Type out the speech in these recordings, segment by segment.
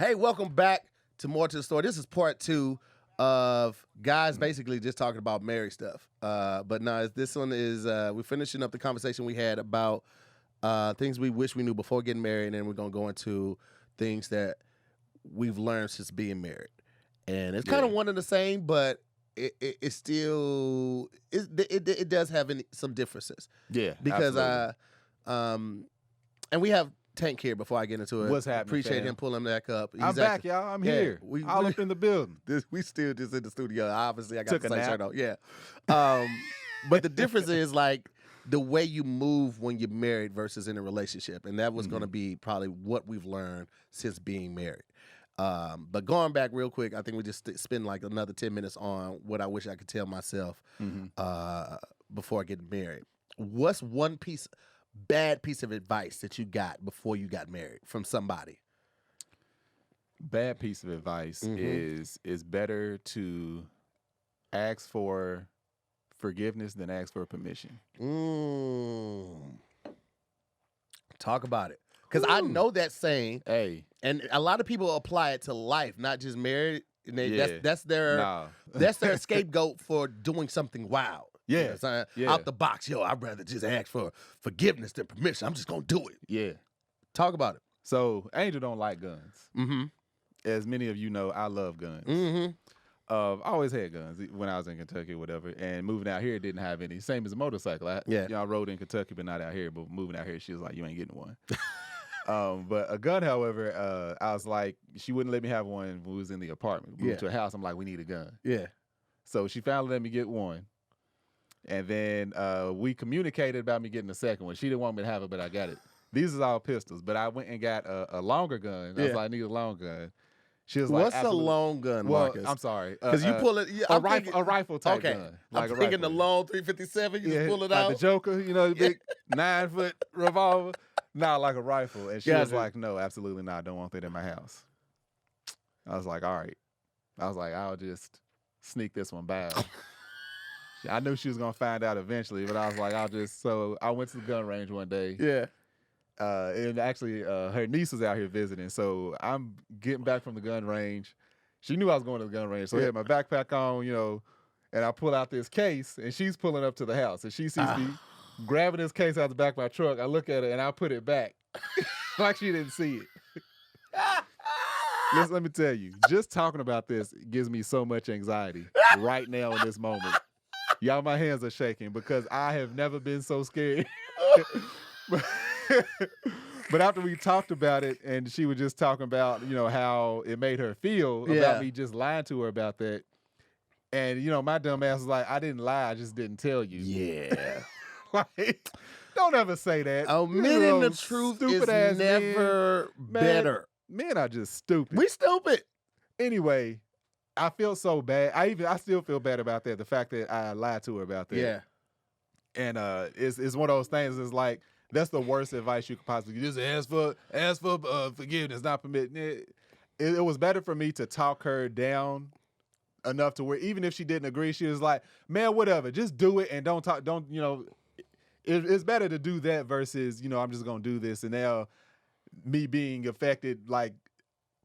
Hey, welcome back to More to the Story. This is part 2 of guys basically just talking about married stuff. But no, this one is we're finishing up the conversation we had about things we wish we knew before getting married, and then we're gonna go into things that we've learned since being married. And it's kind of one and the same, but it still it does have some differences. Yeah, Because absolutely. and we have Tank here before I get into it. What's happening, Appreciate fam? him pulling back up. I'm back, y'all. I'm here. All up in the building. We still just in the studio. Obviously, I got Took the a same nap. shirt on. Yeah. But the difference is like the way you move when you're married versus in a relationship. And that was going to be probably what we've learned since being married. But going back real quick, I think we just spend like another 10 minutes on what I wish I could tell myself before I get married. What's one bad piece of advice that you got before you got married from somebody? Bad piece of advice is better to ask for forgiveness than ask for permission. Talk about it. Because I know that saying. Hey. And a lot of people apply it to life, not just married. And that's their scapegoat for doing something wild. Yeah. You know what I'm saying? Out the box. Yo, I'd rather just ask for forgiveness than permission. I'm just going to do it. Yeah. Talk about it. So, Angel don't like guns. As many of you know, I love guns. I always had guns when I was in Kentucky or whatever. And moving out here, didn't have any. Same as a motorcycle. I rode in Kentucky, but not out here. But moving out here, she was like, you ain't getting one. But a gun, however, I was like, she wouldn't let me have one when we was in the apartment. We moved to a house. I'm like, we need a gun. Yeah. So she finally let me get one. And then we communicated about me getting a second one. She didn't want me to have it, but I got it. These is all pistols. But I went and got a longer gun. I was like, I need a long gun. She was like, what's a long gun, Marcus? I'm sorry. Because you pull it. A rifle type gun. Like I'm thinking the long 357. You just pull it like out. The Joker, the big 9-foot revolver. Not like a rifle. And she was like, no, absolutely not. I don't want that in my house. I was like, all right. I was like, I'll just sneak this one by. I knew she was going to find out eventually, but I was like, so I went to the gun range one day. Yeah. And actually, her niece was out here visiting. So I'm getting back from the gun range. She knew I was going to the gun range. So I had my backpack on, and I pull out this case, and she's pulling up to the house. And she sees me grabbing this case out the back of my truck. I look at it, and I put it back like she didn't see it. Listen, let me tell you, just talking about this gives me so much anxiety right now in this moment. Y'all, my hands are shaking because I have never been so scared. But after we talked about it, and she was just talking about, how it made her feel about me just lying to her about that. And, my dumb ass was like, I didn't lie, I just didn't tell you. Yeah. Like, don't ever say that. Omitting the truth is never better. Men are just stupid. We stupid. Anyway, I feel so bad. I still feel bad about that. The fact that I lied to her about that. Yeah. And it's one of those things. It's like that's the worst advice you could possibly give. Just ask for forgiveness, not permit. It was better for me to talk her down enough to where even if she didn't agree, she was like, "Man, whatever, just do it and don't talk. Don't It's better to do that versus I'm just gonna do this and now me being affected like."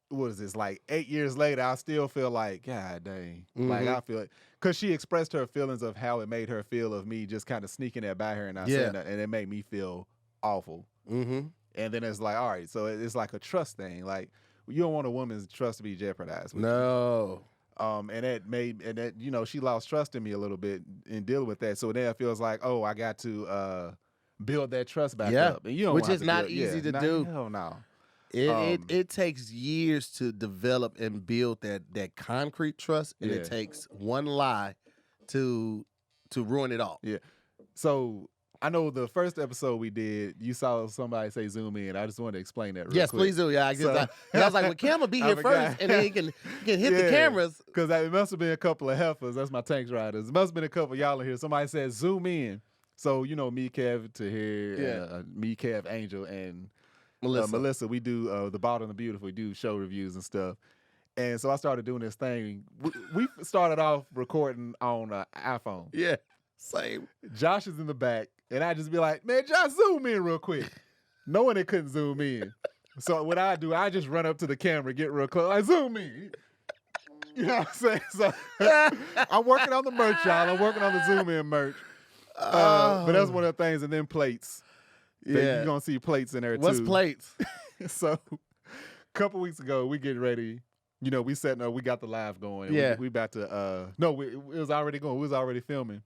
What is this, like 8 years later, I still feel like, God dang. Like, I feel it. Because she expressed her feelings of how it made her feel of me just kind of sneaking that by her and I said that, and it made me feel awful. And then it's like, all right, so it's like a trust thing. Like, you don't want a woman's trust to be jeopardized. No. And that she lost trust in me a little bit in dealing with that. So then it feels like, oh, I got to build that trust back up. And which is not easy to do. Hell no. It takes years to develop and build that concrete trust, and it takes one lie to ruin it all. Yeah. So I know the first episode we did, you saw somebody say zoom in. I just wanted to explain that real quick. Please do. Yeah, I was like, well, Cam will be here first, and then he can hit the cameras. Because it must have been a couple of heifers. That's my Tanks riders. It must have been a couple of y'all in here. Somebody said zoom in. So, me, Kev, to here, me, Kev, Angel, and Melissa, we do The Bald and the Beautiful. We do show reviews and stuff. And so I started doing this thing. We started off recording on an iPhone. Yeah, same. Josh is in the back, and I just be like, man, Josh, zoom in real quick. Knowing it couldn't zoom in. So what I do, I just run up to the camera, get real close, I zoom in. You know what I'm saying? So I'm working on the merch, y'all. I'm working on the zoom in merch. But that's one of the things. And then plates. Yeah. You're going to see plates in there, What's too. plates? So a couple weeks ago, we getting ready. You know, we setting up. We got the live going. Yeah. We about to, it was already going. We was already filming.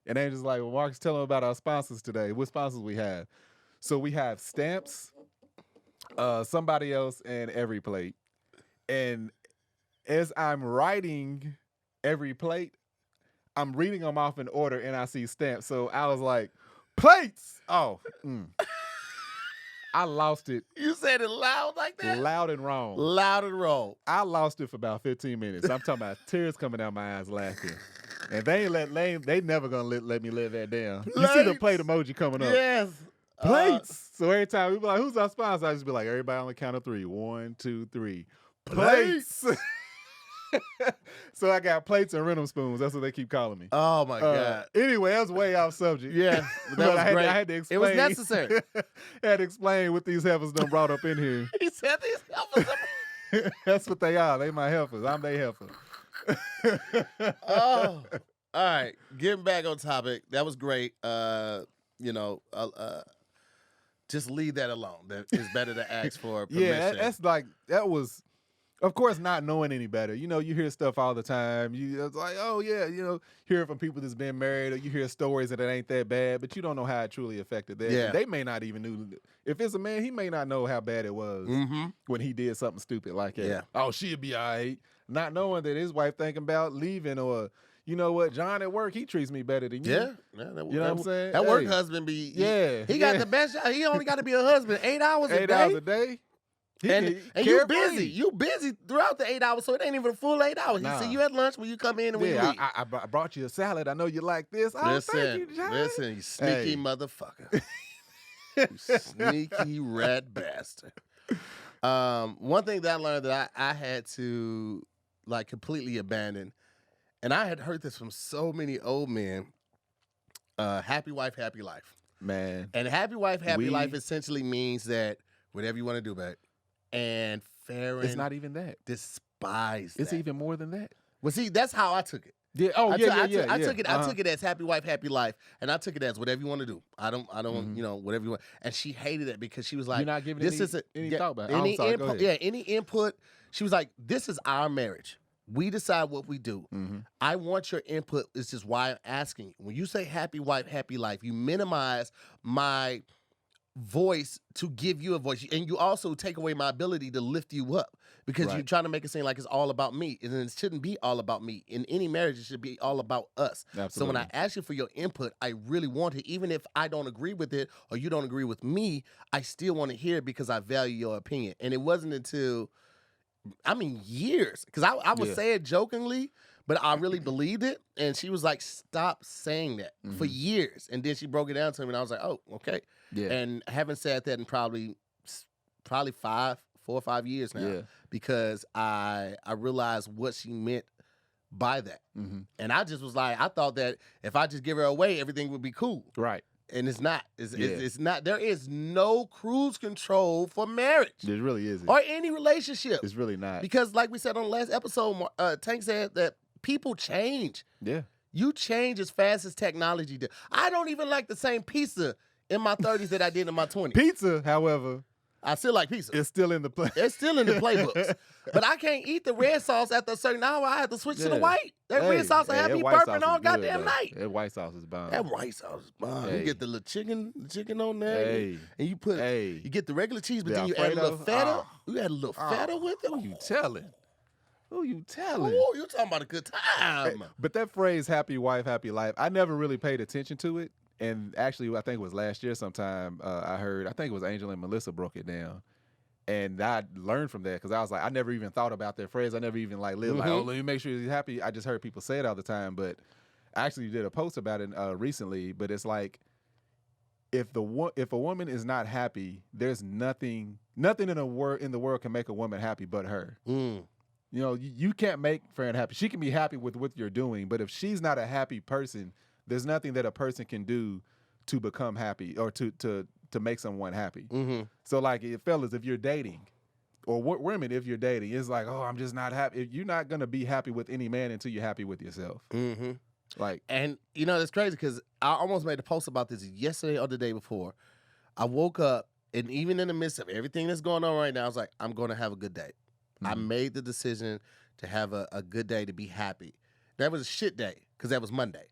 And they just like, well, Marcus, tell them about our sponsors today. What sponsors we have? So we have Stamps, Somebody Else, and Every Plate. And as I'm writing every plate, I'm reading them off in order, and I see Stamps. So I was like, plates! Oh. I lost it. You said it loud like that? Loud and wrong. Loud and wrong. I lost it for about 15 minutes. I'm talking about tears coming out my eyes laughing. And they never gonna let me live that down. You see the plate emoji coming up. Yes. Plates. So every time we be like, who's our sponsor? I just be like, everybody on the count of 3. 1, 2, 3. Plates. So I got plates and rhythm spoons. That's what they keep calling me. Oh my God. Anyway, that was way off subject. Yeah, that was great. I had to explain. It was necessary. I had to explain what these heifers done brought up in here. He said these helpers. That's what they are. They my heifers. I'm their heifer. Oh, all right. Getting back on topic. That was great. Just leave that alone. That is better to ask for permission. Yeah, that was. Of course, not knowing any better. You know, you hear stuff all the time. It's like, oh, yeah, hear from people that's been married, or you hear stories that it ain't that bad, but you don't know how it truly affected them. Yeah. They may not even know. If it's a man, he may not know how bad it was when he did something stupid like that. Yeah. Oh, she'll be all right. Not knowing that his wife thinking about leaving, or, you know what, John at work, he treats me better than you. Yeah. You know what I'm saying? That work husband be. He got the best job. He only got to be a husband 8 hours a day. 8 hours a day. And you busy. You busy throughout the 8 hours, so it ain't even a full 8 hours. Nah. He see you at lunch when you come in and when you leave. I brought you a salad. I know you like this. Oh, thank you, John. Listen, you sneaky motherfucker. You sneaky rat bastard. One thing that I learned that I had to like completely abandon, and I had heard this from so many old men, happy wife, happy life. Man. And happy wife, happy life essentially means that whatever you want to do, babe. And Farron, it's not even that. Despise It's that. even more than that. Well, see, that's how I took it. Yeah. Oh, I took it as happy wife, happy life, and I took it as whatever you want to do. I don't, whatever you want. And she hated it because she was like, "You're not giving any thought about it." Any sorry, input, any input. She was like, "This is our marriage. We decide what we do. I want your input. This is why I'm asking you. When you say happy wife, happy life, you minimize my voice to give you a voice, and you also take away my ability to lift you up because you're trying to make it seem like it's all about me, and it shouldn't be all about me. In any marriage, it should be all about us. Absolutely. So when I ask you for your input, I really want it, even if I don't agree with it or you don't agree with me, I still want to hear it because I value your opinion. And it wasn't until, years, because I would say it jokingly, but I really believed it. And she was like, stop saying that for years. And then she broke it down to me, and I was like, oh, okay. Yeah. And I haven't said that in probably 4 or 5 years now because I realized what she meant by that. And I just was like, I thought that if I just give her away, everything would be cool. Right. And it's not. It's not. There is no cruise control for marriage. There really isn't. Or any relationship. It's really not. Because like we said on the last episode, Tank said that people change. Yeah. You change as fast as technology does. I don't even like the same pizza in my 30s that I did in my 20s. Pizza, however, I still like pizza. it's still in the play. It's still in the playbooks. But I can't eat the red sauce after a certain hour. I have to switch to the white. That red sauce will have me burping all goddamn night. That white sauce is bomb. That white sauce is bomb. Hey. You get the little chicken on there. Hey. And you put you get the regular cheese, but The then you add a little Alfredo. feta. Oh. You add a little feta with it. Who you telling? Who you telling? Oh, you talking about a good time. But that phrase, happy wife, happy life, I never really paid attention to it. And actually, I think it was last year sometime, I think it was Angel and Melissa broke it down. And I learned from that because I was like, I never even thought about that phrase. I never even lived like, oh, let me make sure he's happy. I just heard people say it all the time. But I actually did a post about it recently. But it's like, if a woman is not happy, there's nothing in the world can make a woman happy but her. You know, you can't make Farron happy. She can be happy with what you're doing, but if she's not a happy person, there's nothing that a person can do to become happy or to to make someone happy. Mm-hmm. So like, fellas, if you're dating, or women, if you're dating, it's like, oh, I'm just not happy. You're not gonna be happy with any man until you're happy with yourself. Mm-hmm. Like, and you know, it's crazy because I almost made a post about this yesterday or the day before. I woke up, and even in the midst of everything that's going on right now, I was like, I'm going to have a good day. I made the decision to have a good day, to be happy. That was a shit day because that was Monday.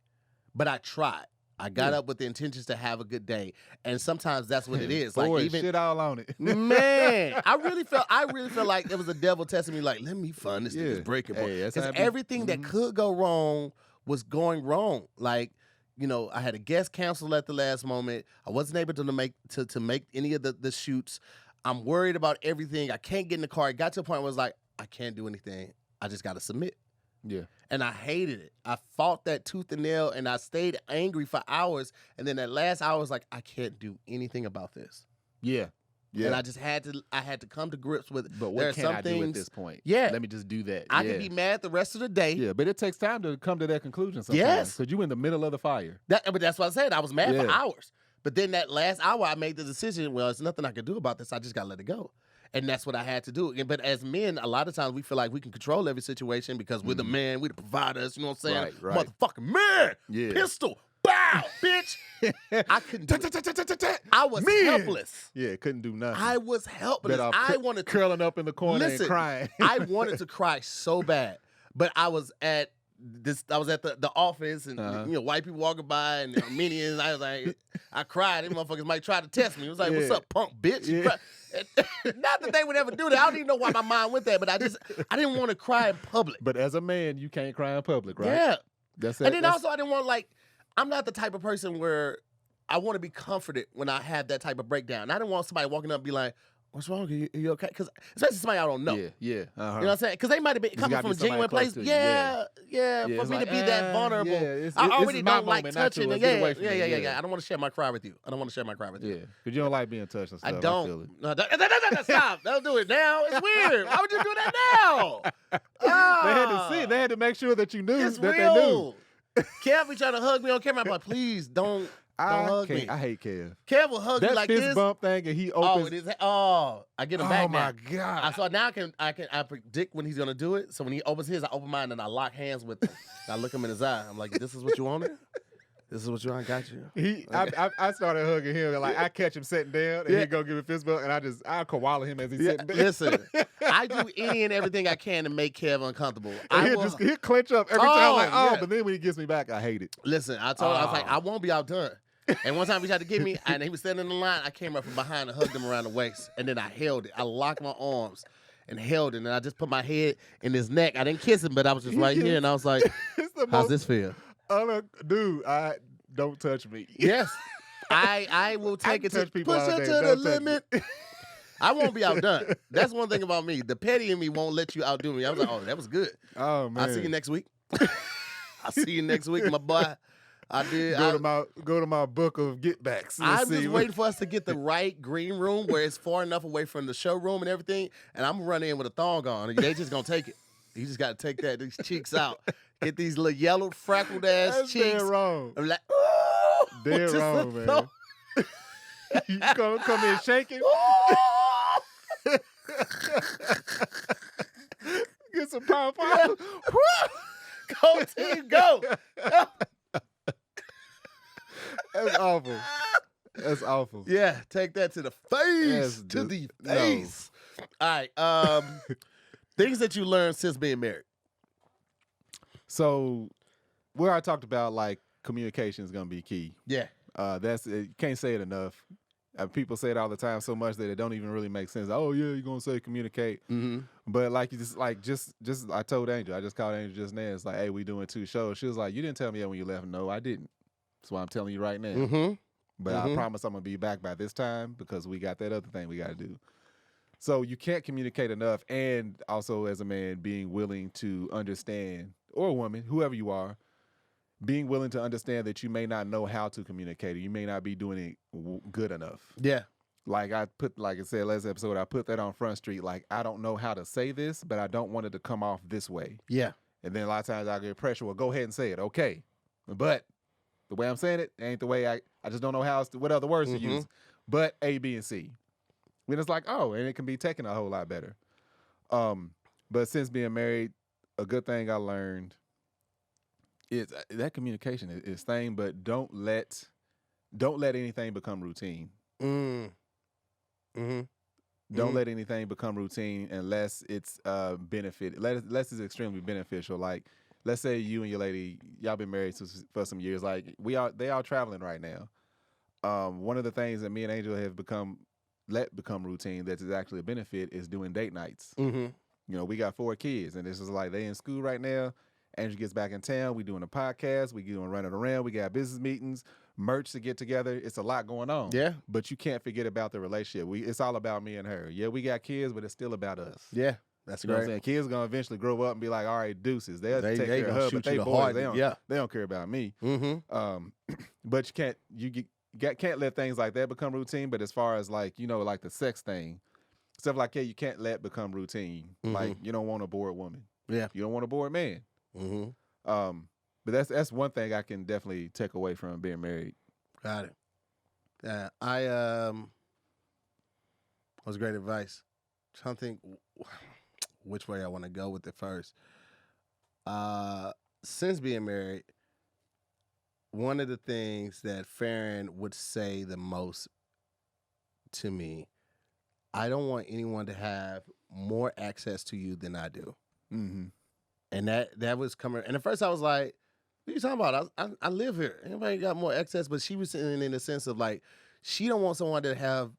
But I tried. I got up with the intentions to have a good day. And sometimes that's what it is. boy, like even shit all on it. Man, I really felt like it was the devil testing me, like, let me find this nigga's breaking point. Because everything that could go wrong was going wrong. Like, you know, I had a guest cancel at the last moment. I wasn't able to make any of the shoots. I'm worried about everything. I can't get in the car. It got to a point where I was like, I can't do anything. I just got to submit. Yeah. And I hated it. I fought that tooth and nail, and I stayed angry for hours. And then that last hour was like, I can't do anything about this. Yeah. Yeah. And I just had to come to grips with it. But what can I do at this point? Yeah. Let me just do that. I can be mad the rest of the day. Yeah, but it takes time to come to that conclusion sometimes. Yes. Because you're in the middle of the fire. But that's what I said. I was mad for hours. But then that last hour, I made the decision, well, there's nothing I can do about this. I just got to let it go. And that's what I had to do. But as men, a lot of times we feel like we can control every situation because we're the man, we're the providers, you know what I'm saying? Right. Motherfucking man, pistol, bow, bitch. I couldn't do it. I was helpless. Yeah, couldn't do nothing. I was helpless. I wanted to, curling up in the corner and crying. I wanted to cry so bad. But I was at the office, and you know, white people walking by and Armenians. I was like, I cried. These motherfuckers might try to test me. It was like, what's up, punk bitch? Not that they would ever do that. I don't even know why my mind went there, but I didn't want to cry in public. But as a man, you can't cry in public, right? Yeah. That's it. And then also I didn't want, like, I'm not the type of person where I want to be comforted when I have that type of breakdown. I didn't want somebody walking up and be like, what's wrong? Are you okay? Because especially somebody I don't know. Yeah. You know what I'm saying? Because they might have been coming from a genuine place. Yeah. For me like, to be that vulnerable. I already don't like touching. Yeah. I don't want to share my cry with you. I don't want to share my cry with you. Yeah. Because you don't like being touched and stuff. I don't. I feel it. No, stop. Don't do it now. It's weird. Why would you do that now? They had to see. They had to make sure that you knew it's that real. they knew. Kev be trying to hug me on camera. I'm like, please don't hug me. I hate Kev. Kev will hug you like this. this. That fist bump thing, and he opens. I get him back now. Oh my God. So now I predict when he's gonna do it. So when he opens his, I open mine and I lock hands with him. I look him in his eye. I'm like, this is what you wanted? This is what you want? I got you. I started hugging him, and like I catch him sitting down, and he go give me a fist bump, and I koala him as he's sitting down. Listen, I do any and everything I can to make Kev uncomfortable. He'll clench up every time. Like, but then when he gets me back, I hate it. Listen, I told him, I was like, I won't be outdone. And one time he tried to get me, and he was standing in the line. I came up from behind and hugged him around the waist, and then I held it. I locked my arms and held it, and I just put my head in his neck. I didn't kiss him, but I was just right here, and I was like, how's this feel? Dude, don't touch me. Yes. I will take it to push it to the limit. I won't be outdone. That's one thing about me. The petty in me won't let you outdo me. I was like, oh, that was good. Oh, man. I'll see you next week. I'll see you next week, my boy. I did. Go to my book of get backs. I'm just waiting for us to get the right green room where it's far enough away from the showroom and everything, and I'm running in with a thong on. They just gonna take it. You just gotta take these cheeks out. Get these little yellow freckled ass cheeks. Dead wrong. I'm like, ooh, dead wrong, man. You gonna come in shaking? Get some power. Go team, go. That's awful. That's awful. Yeah, take that to the face. To the face. No. All right. Things that you learned since being married. So, where I talked about like communication is gonna be key. Yeah. You can't say it enough. People say it all the time so much that it don't even really make sense. Oh yeah, you're gonna say communicate, but like just I told Angel, I just called Angel just now. It's like, hey, we doing 2 shows. She was like, you didn't tell me that when you left. No, I didn't. That's why I'm telling you right now. But I promise I'm gonna be back by this time because we got that other thing we got to do. So you can't communicate enough, and also as a man being willing to understand, or a woman, whoever you are, being willing to understand that you may not know how to communicate, or you may not be doing it good enough. Yeah. Like I said last episode, I put that on Front Street. Like, I don't know how to say this, but I don't want it to come off this way. Yeah. And then a lot of times I get pressure. Well, go ahead and say it. Okay. But the way I'm saying it ain't the way I just don't know what other words to use. but A, B, and C. Then it's like, oh, and it can be taken a whole lot better. But since being married, a good thing I learned is that communication is thing, but don't let anything become routine. Don't let anything become routine unless it's unless it's extremely beneficial. Like, let's say you and your lady, y'all been married for some years. Like, they are traveling right now. One of the things that me and Angel have become routine that is actually a benefit is doing date nights. You know, we got 4 kids, and this is like they in school right now. Angel gets back in town. We doing a podcast. We doing running around. We got business meetings, merch to get together. It's a lot going on. Yeah. But you can't forget about the relationship. It's all about me and her. Yeah, we got kids, but it's still about us. Yeah. That's You know what I'm great. saying? Kids gonna eventually grow up and be like, all right, deuces. They'll They take care of gonna her, shoot but they you the boys. hard- They don't care about me. Mm-hmm. But can't let things like that become routine. But as far as like, you know, like the sex thing, stuff like that, you can't let become routine. Like, you don't want a bored woman. Yeah. You don't want a bored man. Mm-hmm. But that's one thing I can definitely take away from being married. Got it. Yeah. That was great advice. Trying to think which way I want to go with it first. Since being married, one of the things that Farron would say the most to me, I don't want anyone to have more access to you than I do. Mm-hmm. And that was coming. And at first I was like, what are you talking about? I live here. Anybody got more access? But she was saying in the sense of like, she don't want someone to have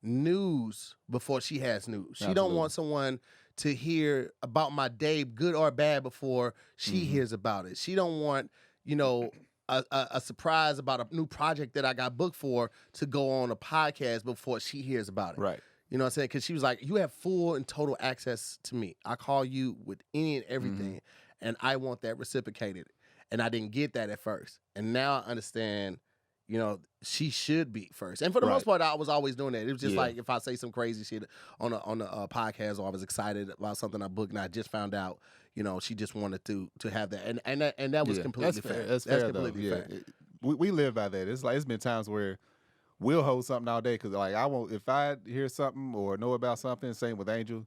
news before she has news. She don't want someone to hear about my day, good or bad, before she hears about it. She don't want, you know, a surprise about a new project that I got booked for to go on a podcast before she hears about it. Right. You know what I'm saying? Because she was like, you have full and total access to me. I call you with any and everything, and I want that reciprocated. And I didn't get that at first. And now I understand, you know, she should be first. And for the most part, I was always doing that. It was just like if I say some crazy shit on a podcast, or I was excited about something I booked and I just found out, you know, she just wanted to have that. And that was completely fair. That's completely fair. We live by that. It's like it's been times where we'll hold something all day because like I won't, if I hear something or know about something, same with Angel,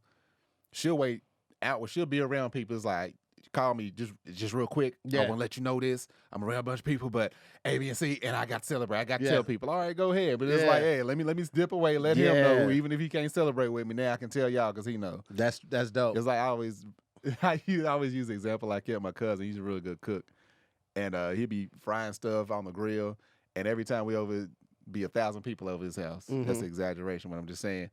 she'll wait out. She'll be around people. It's like, call me just real quick. I want to let you know this. I'm around a bunch of people, but A, B, and C, and I got to celebrate. I got to tell people, all right, go ahead. But it's like, hey, let me dip away, let him know, even if he can't celebrate with me. Now I can tell y'all because he know. That's dope. It's like I always use the example like my cousin. He's a really good cook, and he'd be frying stuff on the grill, and every time we be 1,000 people over his house. That's an exaggeration, but I'm just saying.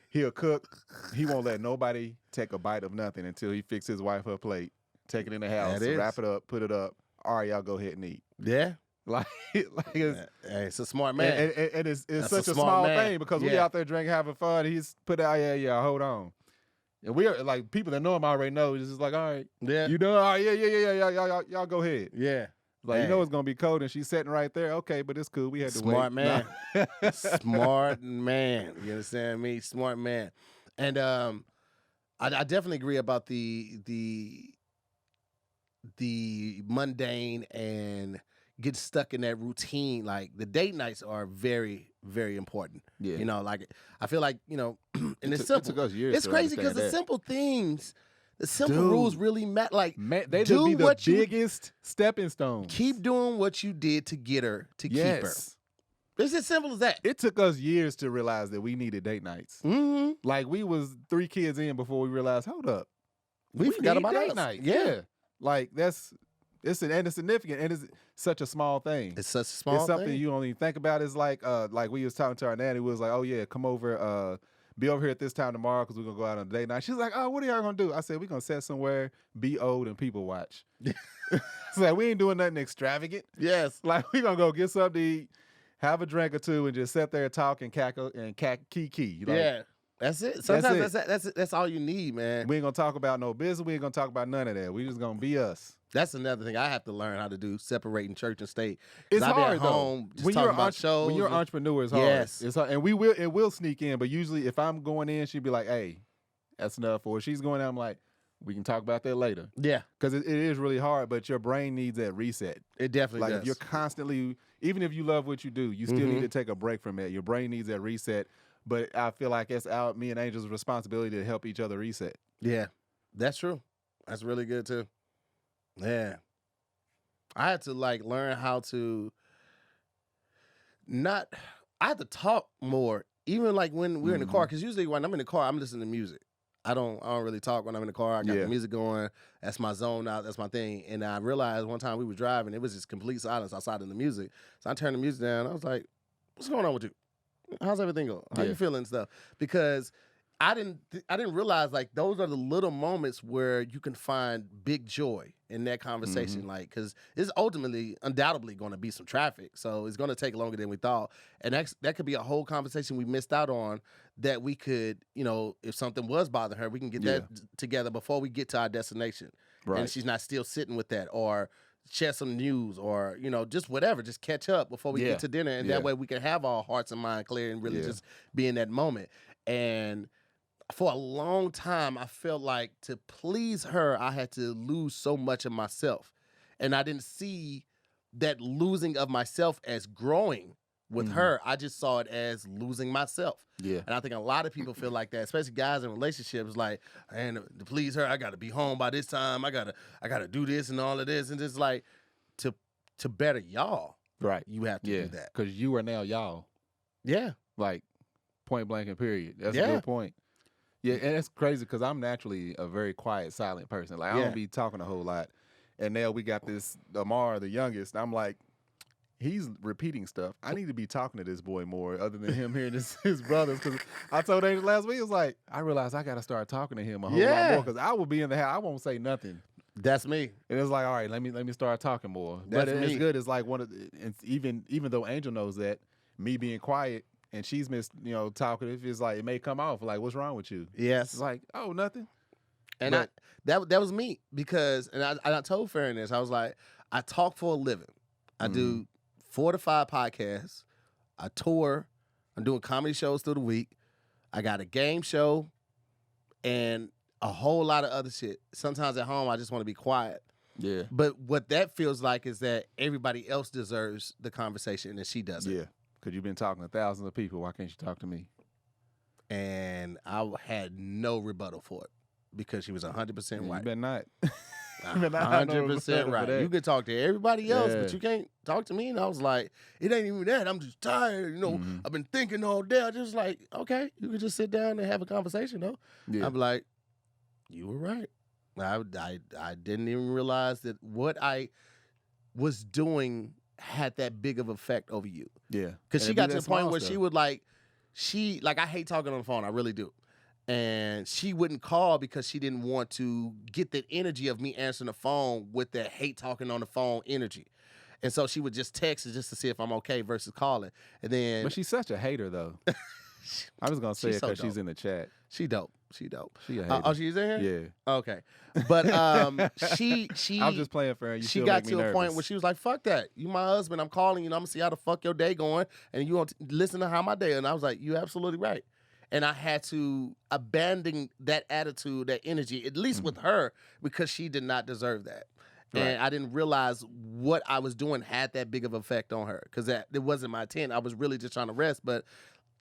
He'll cook. He won't let nobody take a bite of nothing until he fixes his wife her plate. Take it in the house, wrap it up, put it up. All right, y'all go ahead and eat. Yeah. Like it's a smart man. And it's such a small thing because we out there drinking, having fun. He's put out, hold on. And we are like people that know him already know. It's just like, all right, you know, all right, y'all go ahead. Yeah. Like, you know it's going to be cold and she's sitting right there. Okay, but it's cool. We had to wait. Smart man. Smart man. You understand me? Smart man. And I definitely agree about the mundane and get stuck in that routine. Like the date nights are very, very important. Yeah. You know, like I feel like, you know, and it's simple. It took us years it's crazy because the simple things, the simple rules really matter. Like they do be the biggest stepping stone. Keep doing what you did to get her, to keep her. It's as simple as that. It took us years to realize that we needed date nights. Like we was 3 kids in before we realized, hold up, we forgot about date nights. Yeah. Like it's significant, and it's such a small thing. It's such a small thing. It's something you don't even think about. It's like we was talking to our nanny. We was like, oh yeah, come over, be over here at this time tomorrow because we're gonna go out on a date night. She's like, oh, what are y'all gonna do? I said, we're gonna sit somewhere, be old, and people watch. It's like we ain't doing nothing extravagant. Yes. Like we gonna go get something to eat, have a drink or two, and just sit there and talk and cackle and kiki. Like, yeah. That's it. Sometimes that's all you need, man. We ain't gonna talk about no business. We ain't gonna talk about none of that. We just gonna be us. That's another thing I have to learn how to do, separating church and state. It's I hard be at home though. When you're an entrepreneur, it's hard. Yes. It's hard. And it will sneak in. But usually, if I'm going in, she'd be like, "Hey, that's enough." Or if she's going out, I'm like, We can talk about that later. Yeah, Because it is really hard, but your brain needs that reset. it definitely Like does. if you're constantly, even if you love what you do, you still need to take a break from that. Your brain needs that reset. But I feel like it's me and Angel's responsibility to help each other reset. Yeah, that's true. That's really good too. Yeah. I had to like learn how to not, I had to talk more, even like when we're in the car, because usually when I'm in the car, I'm listening to music. I don't really talk when I'm in the car. I got the music going. That's my zone out. That's my thing. And I realized one time we were driving, it was just complete silence outside of the music. So I turned the music down. I was like, what's going on with you? How's everything going? How you feeling and stuff? Because I didn't realize like those are the little moments where you can find big joy in that conversation. Like, because it's ultimately, undoubtedly going to be some traffic, so it's going to take longer than we thought, and that could be a whole conversation we missed out on that we could, if something was bothering her, we can get that together before we get to our destination, and she's not still sitting with that, or share some news, or just whatever, just catch up before we get to dinner, and that way we can have our hearts and mind clear and really just be in that moment. And for a long time, I felt like to please her, I had to lose so much of myself. And I didn't see that losing of myself as growing with her. I just saw it as losing myself. Yeah. And I think a lot of people feel like that, especially guys in relationships, like, and to please her, I got to be home by this time. I gotta do this and all of this. And it's like, to better y'all, right? You have to do that. Because you are now y'all. Yeah. Like, point blank and period. That's a good point. Yeah, and it's crazy because I'm naturally a very quiet, silent person. Like, I don't be talking a whole lot. And now we got this Amar, the youngest. I'm like, he's repeating stuff. I need to be talking to this boy more other than him hearing his brothers. Because I told Angel last week, it was like, I realized I got to start talking to him a whole lot more because I will be in the house. I won't say nothing. That's me. And it's like, all right, let me start talking more. That's but me. It's good. It's like even though Angel knows that, me being quiet, and she's talkative, it's like it may come off like, what's wrong with you? Yes. It's like, oh, nothing. And that was me, because I told Farron this. I was like, I talk for a living. I do 4 to 5 podcasts. I tour. I'm doing comedy shows through the week. I got a game show and a whole lot of other shit. Sometimes at home I just want to be quiet. Yeah. But what that feels like is that everybody else deserves the conversation and she doesn't. Yeah. Because you've been talking to thousands of people. Why can't you talk to me? And I had no rebuttal for it because she was 100% right. You better not. 100% right. You can talk to everybody else, but you can't talk to me. And I was like, it ain't even that. I'm just tired. I've been thinking all day. I just like, okay, you can just sit down and have a conversation, though. Yeah. I'm like, you were right. I didn't even realize that what I was doing had that big of effect over you. Yeah. Because she got to the point where she would I hate talking on the phone. I really do. And she wouldn't call because she didn't want to get that energy of me answering the phone with that hate talking on the phone energy. And so she would just text just to see if I'm okay versus calling. And then, but she's such a hater, though. I was going to say it because she's in the chat. She dope. She a hater. Oh, she's in here? Yeah. Okay. But she I'm just playing for her. She got to a point where she was like, fuck that. You my husband. I'm calling you. I'm going to see how the fuck your day going. And you want to listen to how my day. And I was like, you absolutely right. And I had to abandon that attitude, that energy, at least with her, because she did not deserve that. Right. And I didn't realize what I was doing had that big of an effect on her, because it wasn't my intent. I was really just trying to rest. But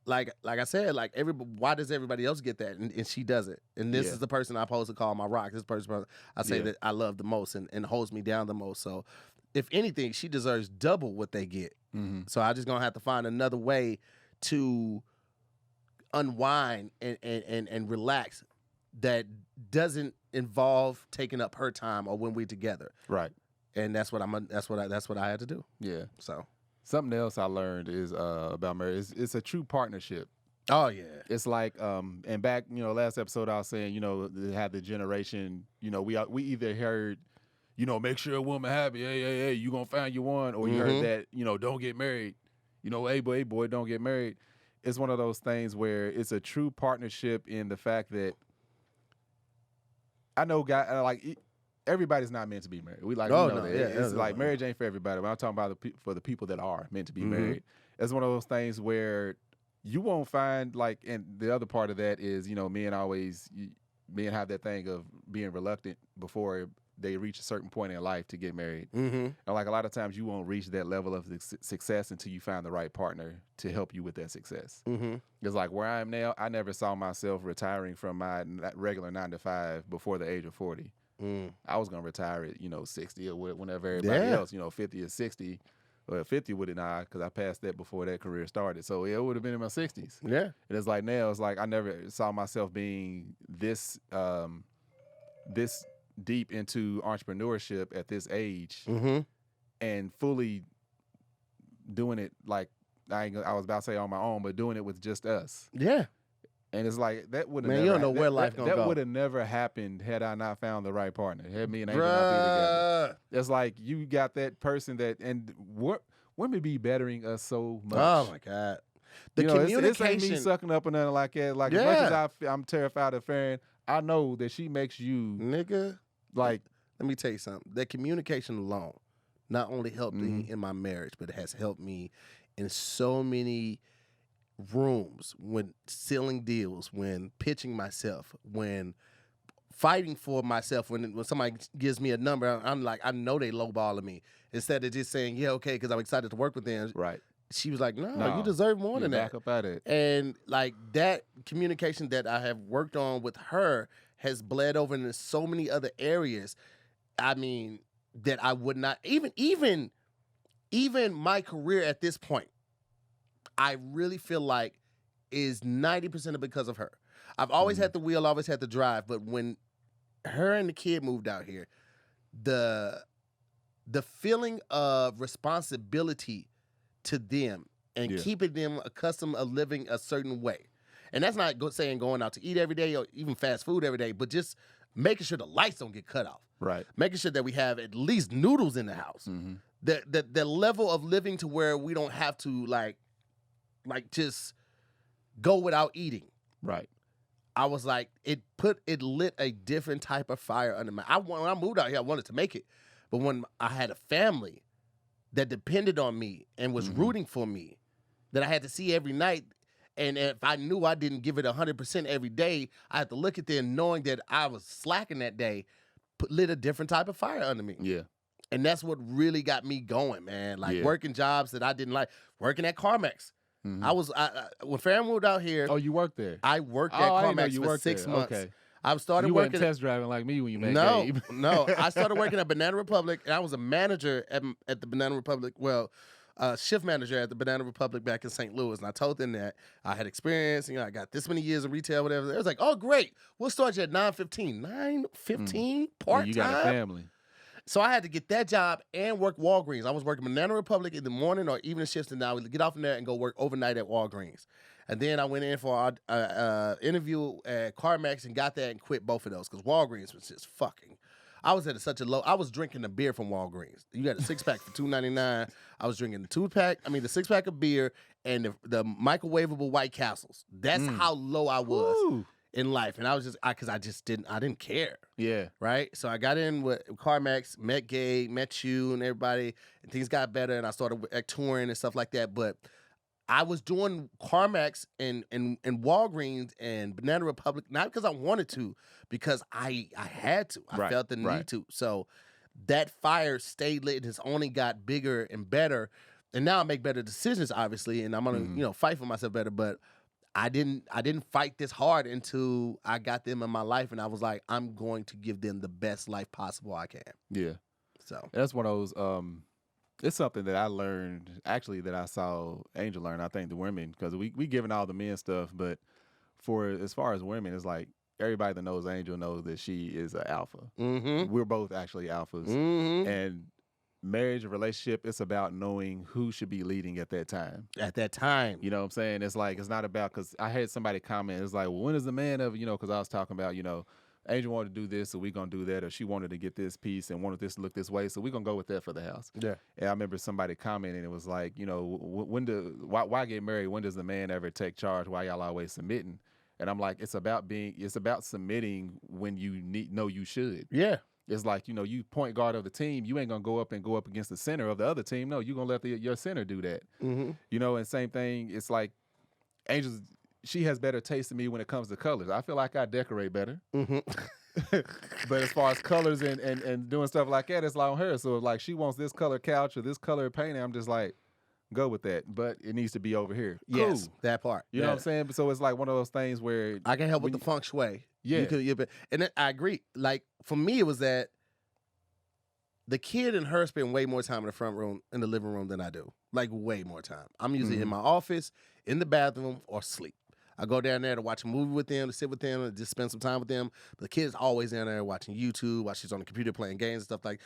like I said, why does everybody else get that and she doesn't? And this is the person I'm supposed to call my rock. This person I say that I love the most and holds me down the most. So if anything, she deserves double what they get. Mm-hmm. So I just gonna have to find another way to unwind and relax that doesn't involve taking up her time or when we're together. Right. And that's what I had to do. Yeah. So something else I learned is about marriage. It's a true partnership. Oh yeah. It's like and back, last episode I was saying, they had the generation, we either heard, make sure a woman happy, hey, you gonna find you one, or you heard that, don't get married. Hey boy, don't get married. It's one of those things where it's a true partnership in the fact that I know everybody's not meant to be married. We know that. It's like marriage ain't for everybody. But I'm talking about for the people that are meant to be married. It's one of those things where you won't find and the other part of that is, men always men have that thing of being reluctant before they reach a certain point in life to get married. Mm-hmm. And like a lot of times you won't reach that level of success until you find the right partner to help you with that success. Mm-hmm. It's like where I am now, I never saw myself retiring from my regular 9 to 5 before the age of 40. I was going to retire at, 60 or whenever everybody else, 50 or 60. Well, 50 would it now because I passed that before that career started. So it would have been in my 60s. Yeah. And it's like now, it's like I never saw myself being this this deep into entrepreneurship at this age and fully doing it like I was about to say on my own, but doing it with just us. Yeah. And it's like that would have Man, never, you don't know where life gonna go. That would have never happened had I not found the right partner. Had me and Angel not be together. It's like you got that person that, and women be bettering us so much. Oh my God. The communication. This ain't me sucking up or nothing like that. Like as much as I'm terrified of Farron, I know that she makes you nigga. Like, let me tell you something. That communication alone not only helped me in my marriage, but it has helped me in so many rooms when sealing deals, when pitching myself, when fighting for myself. When somebody gives me a number, I'm like, I know they lowballing me. Instead of just saying, yeah, okay, because I'm excited to work with them. Right. She was like, no, you deserve more than that. Back up at it. And like that communication that I have worked on with her has bled over into so many other areas. I mean, that I would not even my career at this point, I really feel like is 90% of because of her. I've always had the wheel, always had the drive, but when her and the kid moved out here, the feeling of responsibility to them and keeping them accustomed of living a certain way. And that's not saying going out to eat every day or even fast food every day, but just making sure the lights don't get cut off. Right. Making sure that we have at least noodles in the house. The level of living to where we don't have to like just go without eating. Right. I was like, it lit a different type of fire under my. When I moved out here, I wanted to make it, but when I had a family that depended on me and was rooting for me, that I had to see every night, and if I knew I didn't give it 100% every day, I had to look at them knowing that I was slacking that day, lit a different type of fire under me. Yeah. And that's what really got me going, man. Like working jobs that I didn't like, working at CarMax. I when Farron moved out here. Oh, you worked there? I worked at CarMax for 6 months. Okay. I started you working. You weren't test driving like me when you made game. No. I started working at Banana Republic, and I was a manager at the Banana Republic. Well, shift manager at the Banana Republic back in St. Louis. And I told them that I had experience. I got this many years of retail, whatever. They was like, oh, great. We'll start you at 9:15. 9:15 part-time? You got a family. So I had to get that job and work Walgreens. I was working Banana Republic in the morning or evening shifts, and I would get off from there and go work overnight at Walgreens. And then I went in for an interview at CarMax and got that and quit both of those because Walgreens was just fucking. I was at such a low. I was drinking the beer from Walgreens. You got a 6-pack for $2.99. I was drinking the 6-pack of beer and the microwavable White Castles. That's how low I was in life. And I was because I didn't care. Yeah. Right. So I got in with CarMax, met Gabe, met you, and everybody, and things got better. And I started touring and stuff like that. But I was doing CarMax and Walgreens and Banana Republic, not because I wanted to, because I had to. I felt the need to. So that fire stayed lit and it's only got bigger and better. And now I make better decisions, obviously, and I'm gonna, fight for myself better. But I didn't fight this hard until I got them in my life, and I was like, I'm going to give them the best life possible I can. Yeah. So that's one of those. It's something that I learned, actually, that I saw Angel learn. I think the women, because we giving all the men stuff, but as far as women, it's like everybody that knows Angel knows that she is an alpha. We're both actually alphas, and marriage and relationship, it's about knowing who should be leading at that time. At that time. You know what I'm saying? It's like, it's not about, because I had somebody comment, it's like, well, when is the man of, because I was talking about, Angel wanted to do this, so we're going to do that, or she wanted to get this piece and wanted this to look this way, so we're going to go with that for the house. Yeah. And I remember somebody commenting, it was like, why get married? When does the man ever take charge? Why y'all always submitting? And I'm like, it's about submitting when you know you should. Yeah. It's like, you point guard of the team, you ain't going to go up against the center of the other team. No, you're going to let your center do that. And same thing, it's like Angel's, she has better taste than me when it comes to colors. I feel like I decorate better. Mhm. But as far as colors and doing stuff like that, it's like on her. So like she wants this color couch or this color painting, I'm just like, go with that. But it needs to be over here. Yes, Cool. that part. You know what I'm saying? So it's like one of those things where I can help with the feng shui. Yeah. And then I agree. Like for me, it was that the kid and her spend way more time in the front room, in the living room than I do. Like way more time. I'm usually in my office, in the bathroom, or sleep. I go down there to watch a movie with them, to sit with them, and just spend some time with them. But the kid's always down there watching YouTube, while she's on the computer playing games and stuff like.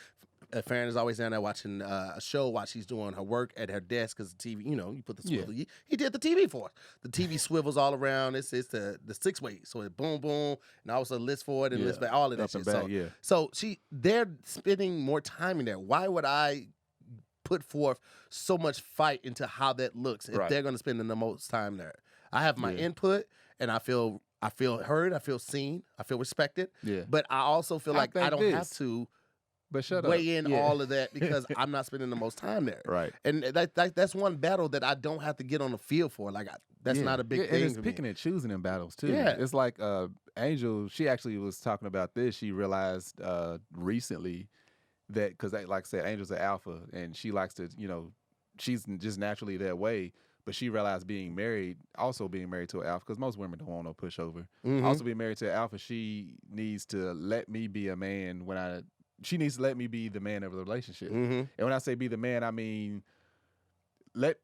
Farron is always down there watching a show while she's doing her work at her desk because the TV, you put the swivel. Yeah. He did the TV for us. The TV swivels all around. It's the 6-way, so it boom boom, and also list forward and list back, all of that shit. Back, yeah. So they're spending more time in there. Why would I put forth so much fight into how that looks if they're going to spend the most time there? I have my input, and I feel heard, I feel seen, I feel respected. Yeah. But I also feel like I don't have to. But weigh in all of that because I'm not spending the most time there. Right. And that's one battle that I don't have to get on the field for. Like that's not a big thing. And it's picking and choosing in battles too. Yeah. It's like Angel, she actually was talking about this. She realized recently that, because like I said, Angel's an alpha and she likes to, she's just naturally that way. But she realized also being married to an alpha, because most women don't want no pushover. Mm-hmm. Also being married to an alpha, she needs to let me be a man she needs to let me be the man of the relationship. Mm-hmm. And when I say be the man, I mean,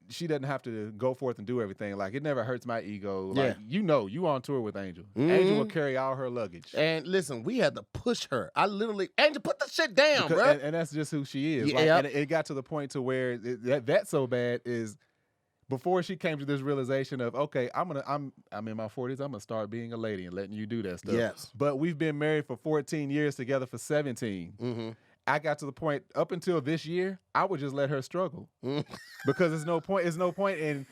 she doesn't have to go forth and do everything. Like, it never hurts my ego. Like, you on tour with Angel. Mm-hmm. Angel will carry all her luggage. And listen, we had to push her. Angel, put the shit down, bro. And that's just who she is. Yeah. And it got to the point to where that's so bad is before she came to this realization of, okay, I'm in my 40s, I'm gonna start being a lady and letting you do that stuff. Yes. But we've been married for 14 years, together for 17. Mm-hmm. I got to the point up until this year, I would just let her struggle because there's no point in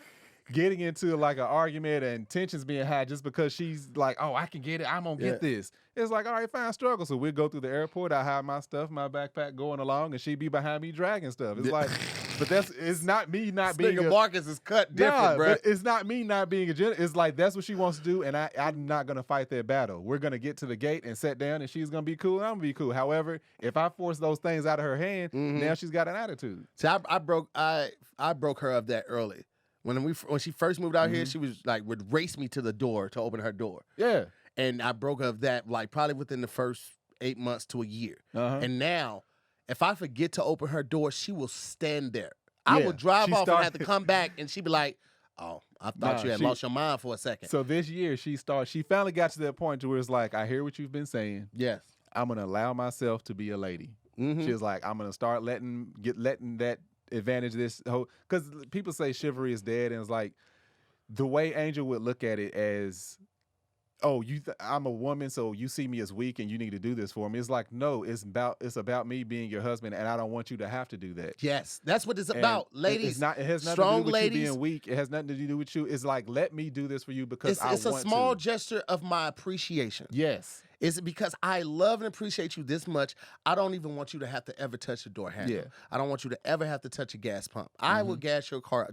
getting into like an argument and tensions being high just because she's like, oh, I can get it, I'm gonna get this. It's like, all right, fine, struggle. So we'd go through the airport, I hide my stuff, my backpack going along, and she'd be behind me dragging stuff. It's like, but it's not me not being a Marcus is cut different, bro. But it's not me not being a gentleman. It's like that's what she wants to do, and I'm not gonna fight that battle. We're gonna get to the gate and sit down, and she's gonna be cool, and I'm gonna be cool. However, if I force those things out of her hand, now she's got an attitude. See, I broke her of that early. When she first moved out here, she was like would race me to the door to open her door. Yeah. And I broke her of that like probably within the first 8 months to a year. And now, if I forget to open her door, she will stand there. I will drive off and have to come back, and she'd be like, "Oh, I thought you had lost your mind for a second." So this year, she finally got to that point to where it's like, I hear what you've been saying. Yes. I'm gonna allow myself to be a lady. She was like, I'm gonna start letting that advantage this whole, because people say chivalry is dead, and it's like the way Angel would look at it as, oh, I'm a woman, so you see me as weak and you need to do this for me. It's like, no, it's about me being your husband, and I don't want you to have to do that. Yes, that's what it's about, ladies. It has nothing strong to do with ladies. you being weak. It has nothing to do with you. It's like, let me do this for you because It's I want to. a small gesture of my appreciation. Yes. It's because I love and appreciate you this much. I don't even want you to have to ever touch the door handle. Yeah. I don't want you to ever have to touch a gas pump. I will gas your car.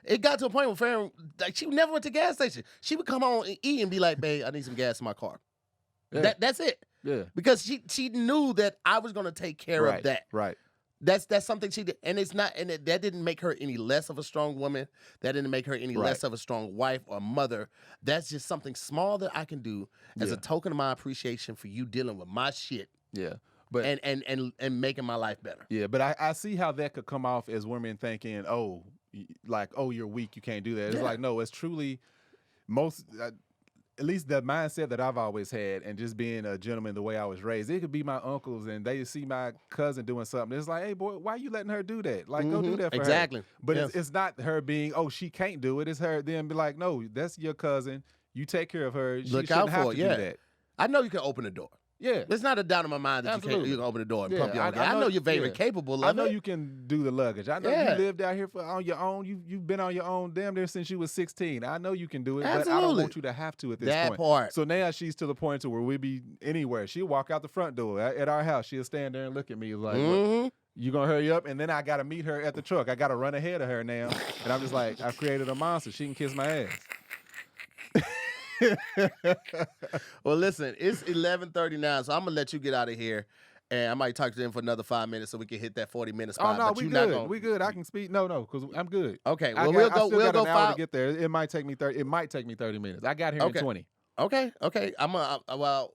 It got to a point where Farron, like, she never went to the gas station. She would come on and eat and be like, "Babe, I need some gas in my car." Yeah. That's it. Yeah. Because she knew that I was going to take care of that. Right. That's something she did, and it's not, and that didn't make her any less of a strong woman. That didn't make her any less of a strong wife or mother. That's just something small that I can do as a token of my appreciation for you dealing with my shit. Yeah. But and making my life better. Yeah, but I see how that could come off as women thinking, oh, you're weak, you can't do that. It's like, no, it's truly most. At least the mindset that I've always had, and just being a gentleman the way I was raised, it could be my uncles and they see my cousin doing something. It's like, hey, boy, why are you letting her do that? Like, go do that for her. But it's not her being, oh, she can't do it. It's her then be like, no, that's your cousin. You take care of her. She shouldn't have to do that. I know you can open the door. Yeah. There's not a doubt in my mind that you can open the door and pump your own gas. I know you're very capable of it. I know you can do the luggage. I know you lived out here on your own. You've been on your own damn near since you was 16. I know you can do it, but I don't want you to have to at this point. That part. So now she's to the point to where we be anywhere. She'll walk out the front door at our house. She'll stand there and look at me like, you gonna hurry up? And then I gotta meet her at the truck. I gotta run ahead of her now. And I'm just like, I've created a monster. She can kiss my ass. Well, listen, it's 11:39, so I'm gonna let you get out of here, and I might talk to them for another 5 minutes so we can hit that 40-minute Oh spot. no, but we you good. not gonna... We good. I can speak. No, because I'm good. Okay, I well we'll still got an hour 5. to get there. It might take me 30. It might take me 30 minutes. I got here in Okay. 20. Okay.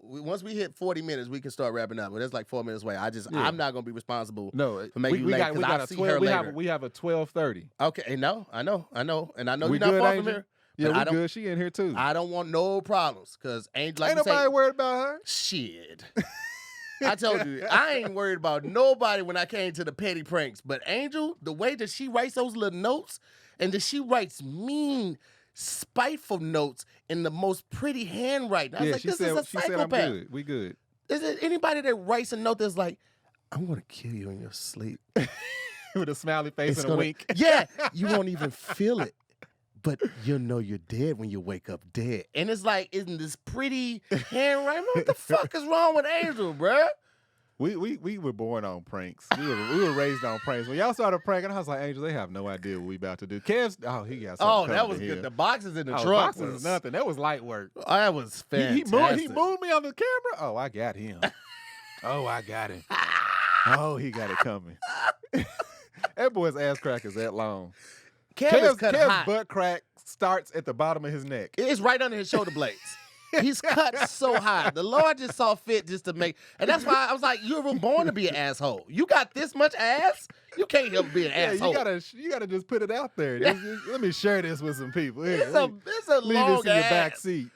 Once we hit 40 minutes, we can start wrapping up. But that's like 4 minutes away. I'm not gonna be responsible. No, for making you late, we got I'll a see 12. her later. We have a 12:30. Okay, no, I know, and I know We you're not good, far from Angel? here. Yeah, but I we don't, good. She in here too. I don't want no problems, cause Angel, like Ain't you say, nobody worried about her. shit. I told you, I ain't worried about nobody when I came to the petty pranks. But Angel, the way that she writes those little notes, and that she writes mean, spiteful notes in the most pretty handwriting. I was like, this is a she said I'm psychopath. good. We good. Is there anybody that writes a note that's like, I'm gonna kill you in your sleep? With a smiley face and a wink. Yeah, you won't even feel it. But you'll know you're dead when you wake up dead. And it's like, isn't this pretty handwriting? What the fuck is wrong with Angel, bruh? We were born on pranks. We were raised on pranks. When y'all started pranking, I was like, Angel, they have no idea what we about to do. Kev's, he got something. That was good. The boxes in the trunk boxes was nothing. That was light work. That was fantastic. He moved me on the camera. Oh, I got him. Oh, I got him. Oh, he got it coming. That boy's ass crack is that long. Kev's Kev's butt crack starts at the bottom of his neck. It's right under his shoulder blades. He's cut so high. The Lord just saw fit just to make, and that's why I was like, you were born to be an asshole. You got this much ass, you can't help being an asshole. You gotta just put it out there. Let me share this with some people. Here, it's a leave long this in your ass. back seat.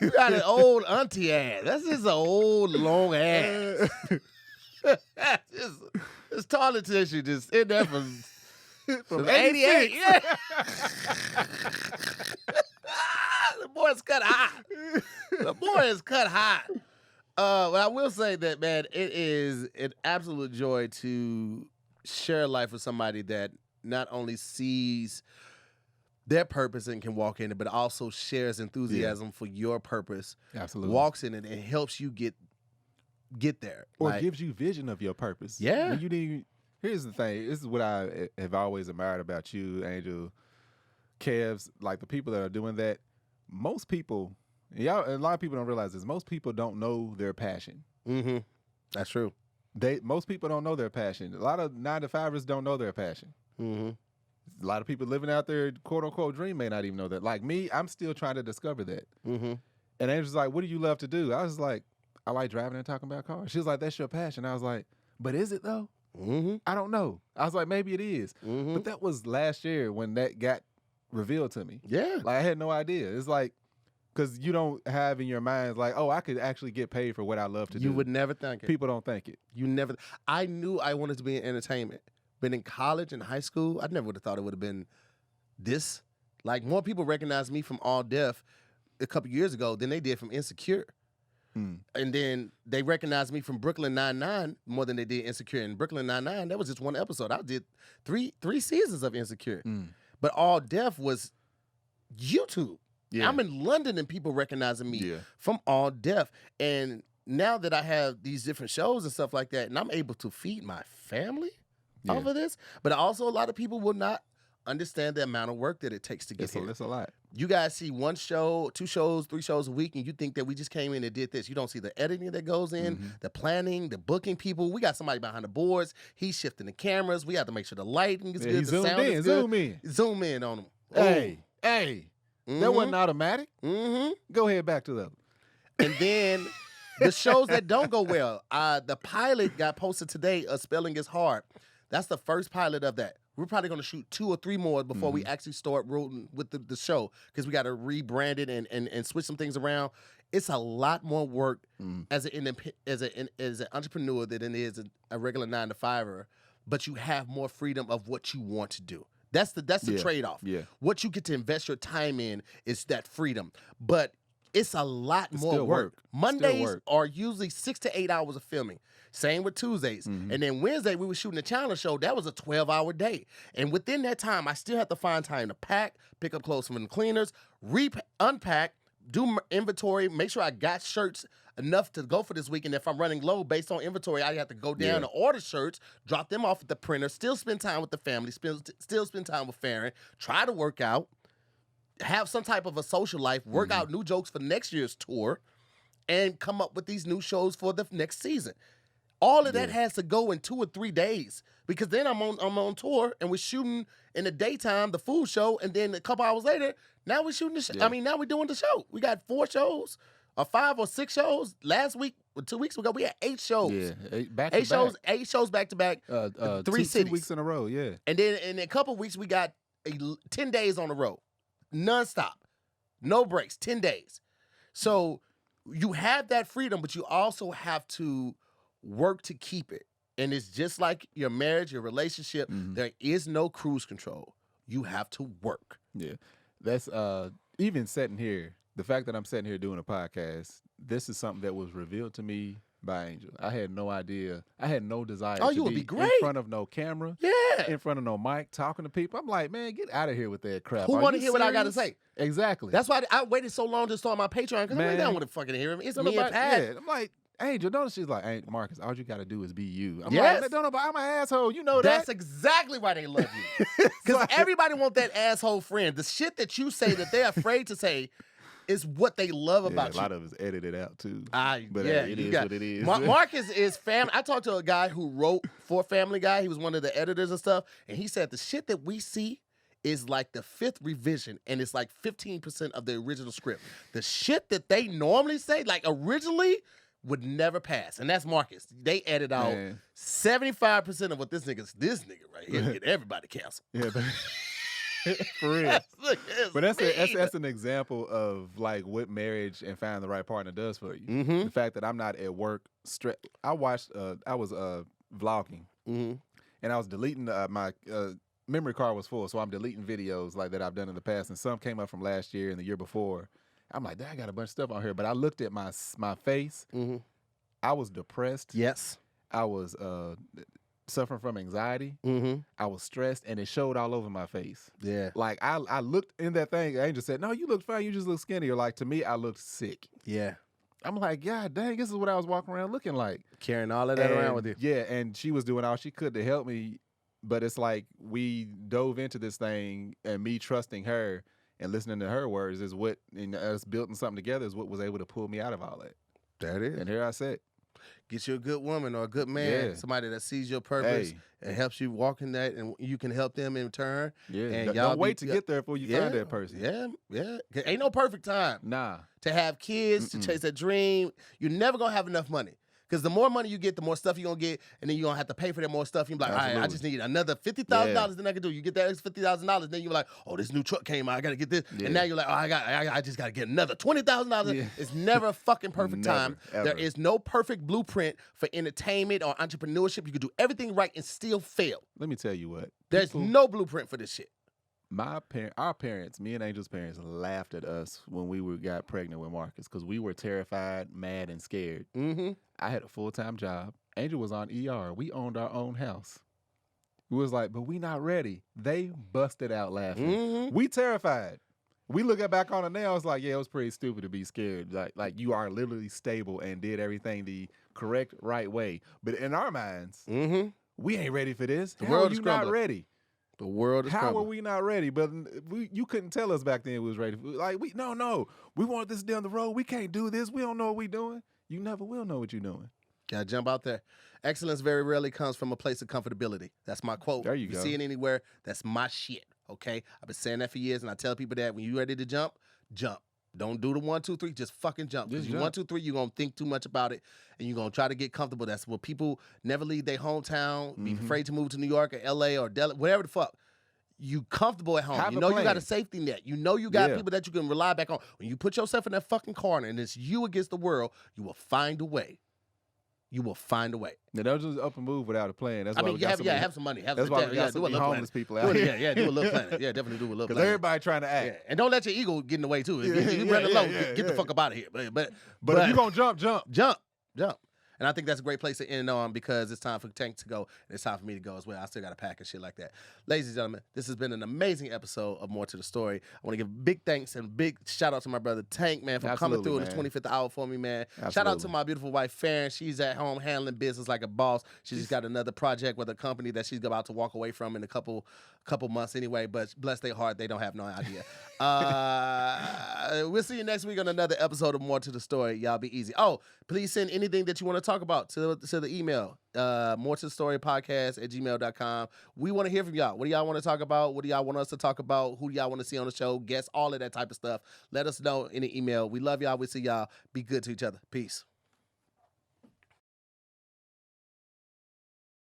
You got an old auntie ass. That's just an old long ass. It's toilet tissue just in there from 88. Yeah. The boy's cut high. The boy is cut high. But I will say that, man, it is an absolute joy to share life with somebody that not only sees their purpose and can walk in it, but also shares enthusiasm for your purpose. Absolutely. Walks in it and helps you get there. Or gives you vision of your purpose. Yeah. When you need. Here's the thing. This is what I have always admired about you, Angel, Kevs, like the people that are doing that. Most people, a lot of people don't realize this. Most people don't know their passion. Mm-hmm. That's true. Most people don't know their passion. A lot of 9-to-5ers don't know their passion. Mm-hmm. A lot of people living out their quote unquote dream may not even know that. Like me, I'm still trying to discover that. Mm-hmm. And Angel's like, "What do you love to do?" I was like, "I like driving and talking about cars." She was like, "That's your passion." I was like, "But is it though?" Mm-hmm. I don't know. I was like, maybe it is. Mm-hmm. But that was last year when that got revealed to me. Yeah. Like I had no idea. It's like, because you don't have in your mind like, oh, I could actually get paid for what I love to do. You would never think it. People don't think it. You never. I knew I wanted to be in entertainment. But in college and high school, I never would have thought it would have been this. Like, more people recognized me from All Deaf a couple years ago than they did from Insecure. And then they recognized me from Brooklyn Nine-Nine more than they did Insecure. And Brooklyn Nine-Nine, that was just one episode. I did three seasons of Insecure. But All Deaf was YouTube. Yeah. I'm in London and people recognizing me from All Deaf. And now that I have these different shows and stuff like that, and I'm able to feed my family off of this, but also a lot of people will not understand the amount of work that it takes to get here. It's a lot. You guys see one show, 2 shows, 3 shows a week, and you think that we just came in and did this. You don't see the editing that goes in, the planning, the booking people. We got somebody behind the boards. He's shifting the cameras. We have to make sure the lighting is good, the sound is good. Zoom in on them. Hey. That wasn't automatic. Go ahead back to the other. And then the shows that don't go well. The pilot got posted today, Spelling is Hard. That's the first pilot of that. We're probably going to shoot 2 or 3 more before we actually start rolling with the show, because we got to rebrand it and switch some things around. It's a lot more work as an entrepreneur than it is a regular 9-to-5er, but you have more freedom of what you want to do. That's the trade-off. Yeah. What you get to invest your time in is that freedom. But it's a lot more work. Mondays are usually 6 to 8 hours of filming. Same with Tuesdays. And then Wednesday, we were shooting a challenge show. That was a 12-hour day. And within that time, I still have to find time to pack, pick up clothes from the cleaners, unpack, do inventory, make sure I got shirts enough to go for this week. And if I'm running low based on inventory, I have to go down and order shirts, drop them off at the printer, still spend time with the family, still spend time with Farron, try to work out. have some type of a social life, work out new jokes for next year's tour, and come up with these new shows for the next season. All of that has to go in 2 or 3 days because then I'm on tour and we're shooting in the daytime the food show, and then a couple hours later, now we're shooting the show. I mean, now we're doing the show. We got 4 shows, or 5 or 6 shows. Last week, 2 weeks ago, we had 8 shows. Yeah, 8 shows back to back. 3 cities. 2 weeks in a row. Yeah, and then in a couple weeks, we got 10 days on the road, nonstop, no breaks, 10 days. So you have that freedom, but you also have to work to keep it. And it's just like your marriage, your relationship. There is no cruise control. You have to work. Yeah. That's even sitting here, the fact that I'm sitting here doing a podcast, this is something that was revealed to me by Angel. I had no idea. I had no desire to be great in front of no camera, in front of no mic, talking to people. I'm like, man, get out of here with that crap. Who want to hear what I got to say? Exactly. That's why I waited so long to start my Patreon, because I don't want to fucking hear him. It's me and Pat. Yeah. I'm like, Angel, notice she's like, hey, Marcus, all you got to do is be you. I'm Yes. like, don't know, but I'm an asshole. You know That's that. exactly why they love you. Because everybody want that asshole friend. The shit that you say that they're afraid to say is what they love about you. A lot of it's edited out too. But it is what it is. Marcus is family. I talked to a guy who wrote for Family Guy. He was one of the editors and stuff. And he said the shit that we see is like the 5th revision, and it's like 15% of the original script. The shit that they normally say, like originally, would never pass. And that's Marcus. They edit out 75% of what this nigga right here get everybody canceled. Yeah, for real. But that's an example of like what marriage and finding the right partner does for you. The fact that I'm not at work. I was vlogging, and I was deleting my memory card was full, so I'm deleting videos like that I've done in the past, and some came up from last year and the year before. I'm like, I got a bunch of stuff on here, but I looked at my face. I was depressed. Yes. I was suffering from anxiety. I was stressed, and it showed all over my face. Yeah. Like I looked in that thing. Angel said, "No, you look fine. You just look skinny." Or like to me, I looked sick. Yeah. I'm like, God dang, this is what I was walking around looking like. Carrying all of that around with you. Yeah, and she was doing all she could to help me, but it's like we dove into this thing, and me trusting her and listening to her words is what, and us building something together is what was able to pull me out of all that. That is. And here I sit. Get you a good woman or a good man, somebody that sees your purpose and helps you walk in that, and you can help them in turn. Yeah, and don't wait to get there before you find that person. Yeah. Ain't no perfect time. Nah. To have kids, to chase that dream. You're never going to have enough money. Because the more money you get, the more stuff you're going to get, and then you're going to have to pay for that more stuff. You're like, all right, I just need another $50,000 then I can do. You get that extra $50,000, then you're like, oh, this new truck came out, I got to get this. And now you're like, oh, I just got to get another $20,000. Yeah. It's never a fucking perfect time. Ever. There is no perfect blueprint for entertainment or entrepreneurship. You can do everything right and still fail. Let me tell you what. There's no blueprint for this shit. Our parents, me and Angel's parents, laughed at us when we got pregnant with Marcus because we were terrified, mad, and scared. I had a full-time job. Angel was on ER. We owned our own house. We was like, but we not ready. They busted out laughing. We terrified. We look back on it now. It's like, yeah, it was pretty stupid to be scared. Like you are literally stable and did everything the correct, right way. But in our minds, we ain't ready for this. The world is not ready. The world is How were we not ready? But you couldn't tell us back then we was ready. Like, no. We want this down the road. We can't do this. We don't know what we doing. You never will know what you're doing. Gotta jump out there. Excellence very rarely comes from a place of comfortability. That's my quote. There you go. If you see it anywhere, that's my shit, okay? I've been saying that for years, and I tell people that when you're ready to jump, jump. Don't do the 1, 2, 3. Just fucking jump. Because you 1, 2, 3, you're going to think too much about it, and you're going to try to get comfortable. That's what people never leave their hometown, be afraid to move to New York or L.A. or Delaware, whatever the fuck. You comfortable at home. You know you got a safety net. You know you got people that you can rely back on. When you put yourself in that fucking corner and it's you against the world, you will find a way. You will find a way. Now, don't just up and move without a plan. That's why we got have some money. That's why we got some homeless people out here. Yeah, do a little planning. Yeah, definitely do a little planning. Because everybody trying to act. Yeah. And don't let your ego get in the way, too. You run low, get the fuck up out of here. But if you're going to jump. Jump. And And I think that's a great place to end on because it's time for Tank to go and it's time for me to go as well. I still got to pack and shit like that. Ladies and gentlemen, this has been an amazing episode of More to the Story. I want to give big thanks and big shout out to my brother Tank, man, for coming through in this 25th hour for me, man. Absolutely. Shout out to my beautiful wife, Farron. She's at home handling business like a boss. She's just got another project with a company that she's about to walk away from in a couple months anyway, but bless their heart, they don't have no idea. We'll see you next week on another episode of More to the Story. Y'all be easy. Oh, please send anything that you want to talk about to the email, more to the story podcast @gmail.com. We want to hear from y'all. What do y'all want to talk about? What do y'all want us to talk about? Who do y'all want to see on the show? Guests, all of that type of stuff. Let us know in the email. We love y'all. We see y'all. Be good to each other. Peace.